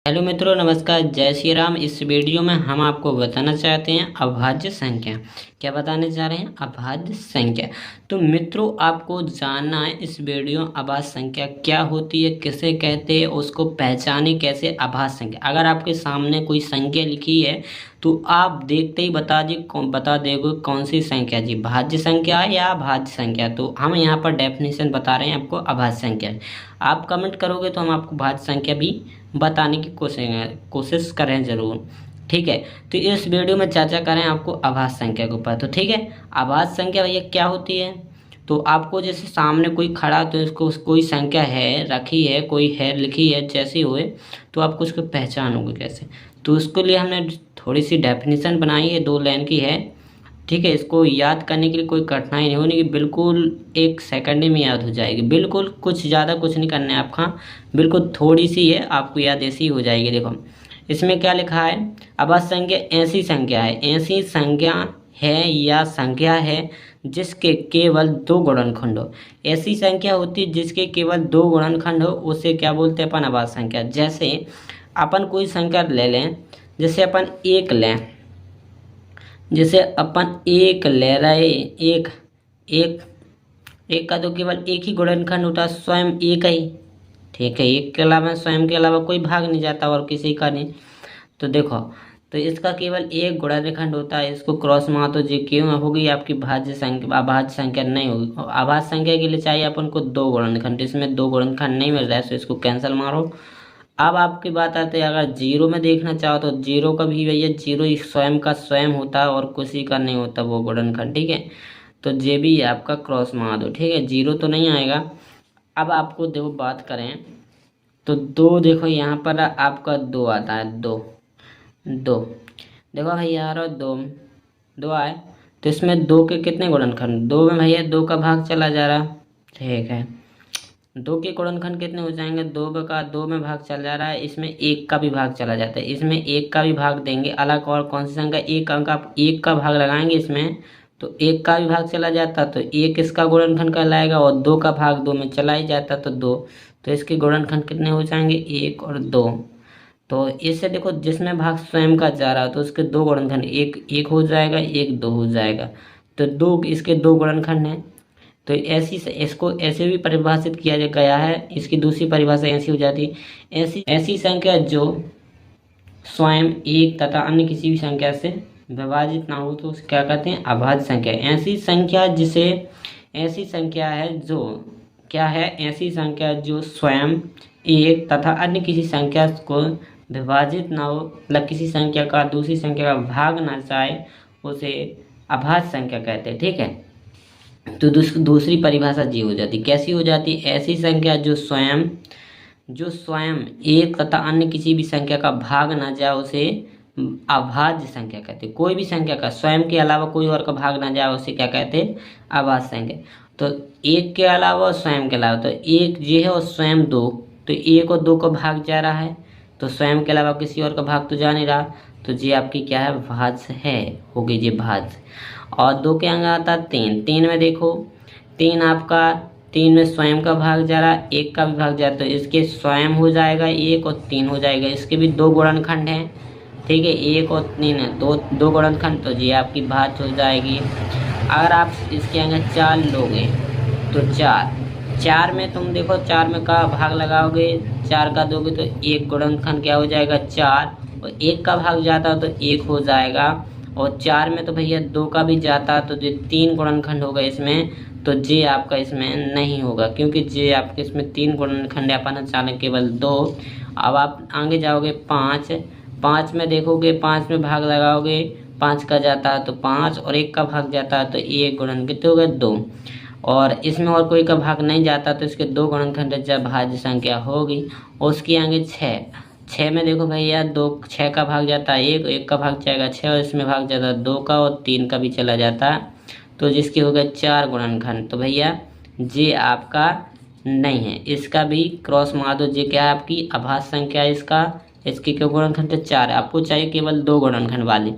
Hello मित्रों, नमस्कार, जय श्री राम। इस वीडियो में हम आपको बताना चाहते हैं अभाज्य संख्या। क्या बताने जा रहे हैं? अभाज्य संख्या। तो मित्रों, आपको जानना है इस वीडियो अभाज्य संख्या क्या होती है, किसे कहते हैं, उसको पहचाने कैसे। अभाज्य संख्या, अगर आपके सामने कोई संख्या लिखी है तो आप देखते ही बता देगा कौन सी संख्या जी, भाज्य संख्या है या अभाज्य संख्या। तो हम यहाँ पर डेफिनेशन बता रहे हैं आपको अभाज्य संख्या। आप कमेंट करोगे तो हम आपको भाज्य संख्या भी बताने की कोशिश करें ज़रूर। ठीक है, तो इस वीडियो में चर्चा करें आपको अभाज्य संख्या के ऊपर। तो ठीक है, अभाज्य संख्या भैया क्या होती है। तो आपको जैसे सामने कोई खड़ा, तो इसको कोई संख्या है रखी है, कोई है लिखी है, जैसी हुए तो आपको उसको पहचानोगे कैसे। तो उसके लिए हमने थोड़ी सी डेफिनेशन बनाई है, 2 लाइन की है। ठीक है, इसको याद करने के लिए कोई कठिनाई नहीं होनी, कि बिल्कुल 1 सेकंड में याद हो जाएगी। बिल्कुल कुछ ज़्यादा कुछ नहीं करना है आपका, बिल्कुल थोड़ी सी है, आपको याद ऐसी हो जाएगी। देखो इसमें क्या लिखा है, अभाज्य संख्या ऐसी संख्या है, ऐसी संख्या है या संख्या है जिसके केवल 2 गुणनखंड हो। ऐसी संख्या होती है जिसके केवल 2 गुणनखंड हो, उसे क्या बोलते हैं अपन? अभाज्य संख्या। जैसे अपन कोई संख्या ले लें, जैसे अपन 1 लें, जैसे अपन 1 ले रहे, एक एक एक का तो केवल एक ही गुणनखंड होता है, स्वयं एक ही। ठीक है, एक के अलावा, स्वयं के अलावा कोई भाग नहीं जाता और किसी का नहीं। तो देखो, तो इसका केवल एक गुणनखंड होता है, इसको क्रॉस मार तो जी क्यों होगी आपकी भाज्य संख्या। अभाज्य संख्या नहीं होगी। अभाज्य संख्या के लिए चाहिए अपन को 2 गुणनखंड, इसमें 2 गुणनखंड नहीं मिल रहा है, तो इसको कैंसिल मारो। अब आपकी बात आती है, अगर जीरो में देखना चाहो तो जीरो का भी भैया, जीरो स्वयं का स्वयं होता है और किसी का नहीं होता वो गुणनखंड। ठीक है, तो जे भी आपका क्रॉस मार दो। ठीक है, जीरो तो नहीं आएगा। अब आपको देखो बात करें तो 2, देखो यहाँ पर आपका 2 आता है, 2 2 देखो भैया, यार 2 2 आए, तो इसमें 2 के कितने गुणनखंड? 2 में भैया 2 का भाग चला जा रहा। ठीक है, 2 के गुणनखंड कितने हो जाएंगे? 2 में भाग चला जा रहा है, इसमें 1 का भी भाग चला जाता है, इसमें 1 का भी भाग देंगे अलग। और कौन सी संख्या? 1 अंक, आप 1 का भाग लगाएंगे इसमें तो 1 का भी भाग चला जाता, तो 1 इसका गुणनखंड कहलाएगा, और 2 का भाग 2 में चला ही जाता तो 2। तो इसके गुणनखंड कितने हो जाएंगे? 1 और 2। तो इससे देखो, जिसमें भाग स्वयं का जा रहा है तो उसके 2 गुणनखंड, एक 1 हो जाएगा, एक 2 हो जाएगा। तो 2 इसके 2 गुणनखंड हैं। तो ऐसी से इसको ऐसे भी परिभाषित किया गया है, इसकी दूसरी परिभाषा ऐसी हो जाती, ऐसी ऐसी संख्या जो स्वयं एक तथा अन्य किसी भी संख्या से विभाजित ना हो तो उसे क्या कहते हैं? अभाज्य संख्या। ऐसी संख्या जिसे, ऐसी संख्या है जो क्या है? ऐसी संख्या जो स्वयं एक तथा अन्य किसी संख्या को विभाजित ना हो, मतलब किसी संख्या का दूसरी संख्या का भाग ना जाए, उसे अभाज्य संख्या कहते हैं। ठीक है, तो दूसरी परिभाषा जी हो जाती, कैसी हो जाती? ऐसी संख्या जो स्वयं एक तथा अन्य किसी भी संख्या का भाग ना जाए, उसे अभाज्य संख्या कहते हैं। कोई भी संख्या का स्वयं के अलावा कोई और का भाग ना जाए, उसे क्या कहते हैं? अभाज्य संख्या। तो 1 के अलावा और स्वयं के अलावा, तो 1 ये है और स्वयं 2, तो 1 और 2 का भाग जा रहा है, तो स्वयं के अलावा किसी और का भाग तो जा नहीं रहा, तो ये आपकी क्या है? भाज्य है, हो गई ये भाज्य। और 2 के अंग आता है 3। 3 में देखो, 3 आपका, 3 में स्वयं का भाग जा रहा, 1 का भी भाग जा रहा, तो इसके स्वयं हो जाएगा 1 और 3 हो जाएगा। इसके भी 2 गुणनखंड हैं। ठीक है, 1 और 3 है, 2 गुणनखंड, तो ये आपकी भाज्य हो जाएगी। अगर आप इसके अंदर 4 लोगे तो 4 में तुम देखो, 4 में का भाग लगाओगे, 4 का दोगे तो 1 गुणनखंड क्या हो जाएगा? 4, और 1 का भाग जाता तो 1 हो जाएगा, और 4 में तो भैया 2 का भी जाता, तो जो 3 गुणनखंड होगा इसमें, तो जे आपका इसमें नहीं होगा, क्योंकि जे आपके इसमें 3 गुणनखंड अपन अचानक केवल 2। अब आप आगे जाओगे 5 में देखोगे, 5 में भाग लगाओगे, 5 का जाता है तो 5, और 1 का भाग जाता है तो 1 गुणन कितने हो गए? 2। और इसमें और कोई का भाग नहीं जाता, तो इसके 2 गुणनखंड जब भाज्य संख्या होगी। और उसकी आगे 6 में देखो भैया, 6 का भाग जाता है 1 का भाग जाएगा 6, और इसमें भाग जाता है 2 का, और 3 का भी चला जाता है, तो जिसके हो गए 4 गुणनखंड। तो भैया जे आपका नहीं है, इसका भी क्रॉस मार दो। जे क्या है? आपकी अभाज्य संख्या है। इसके क्यों गुणनखंड? 4, आपको चाहिए केवल 2 गुणनखंड वाली।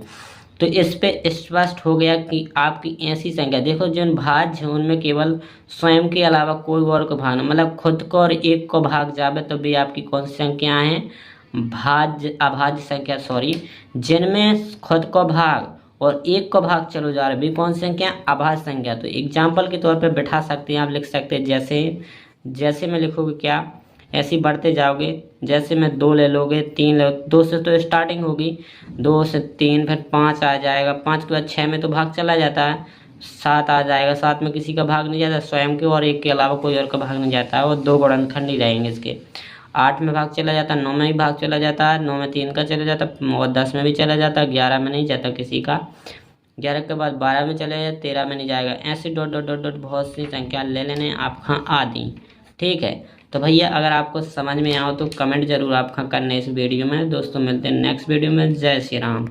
तो इस पे स्पष्ट हो गया कि आपकी ऐसी संख्या, देखो जिन भाज्य हैं उनमें केवल स्वयं के अलावा कोई और को भाग, मतलब खुद को और 1 को भाग जावे, तो भी आपकी कौन सी संख्या है? अभाज्य संख्या जिनमें खुद को भाग और एक को भाग चलो जा रहा है, भी कौन सी संख्या? अभाज्य संख्या। तो एग्जाम्पल के तौर पे बैठा सकते हैं, आप लिख सकते हैं जैसे में लिखोगे क्या, ऐसे ही बढ़ते जाओगे। जैसे में 2 ले लोगे, 3 ले, 2 से तो स्टार्टिंग होगी, 2 से 3, फिर 5 आ जाएगा, 5 के बाद 6 में तो भाग चला जाता है, 7 आ जाएगा, 7 में किसी का भाग नहीं जाता, स्वयं के और एक के अलावा कोई और का भाग नहीं जाता है, और 2 गुणनखंड ही रहेंगे इसके। 8 में भाग चला जाता है, 9 में भी भाग चला जाता है, 9 में 3 का चला जाता है, और 10 में भी चला जाता है, 11 में नहीं जाता किसी का, 11 के बाद 12 में चले जाए, 13 में नहीं जाएगा। ऐसे डॉट डॉट डॉट डॉट बहुत सी संख्या ले लेने आपका आदि। ठीक है, तो भैया अगर आपको समझ में आओ तो कमेंट जरूर आपका करने इस वीडियो में। दोस्तों मिलते हैं नेक्स्ट वीडियो में। जय श्री राम।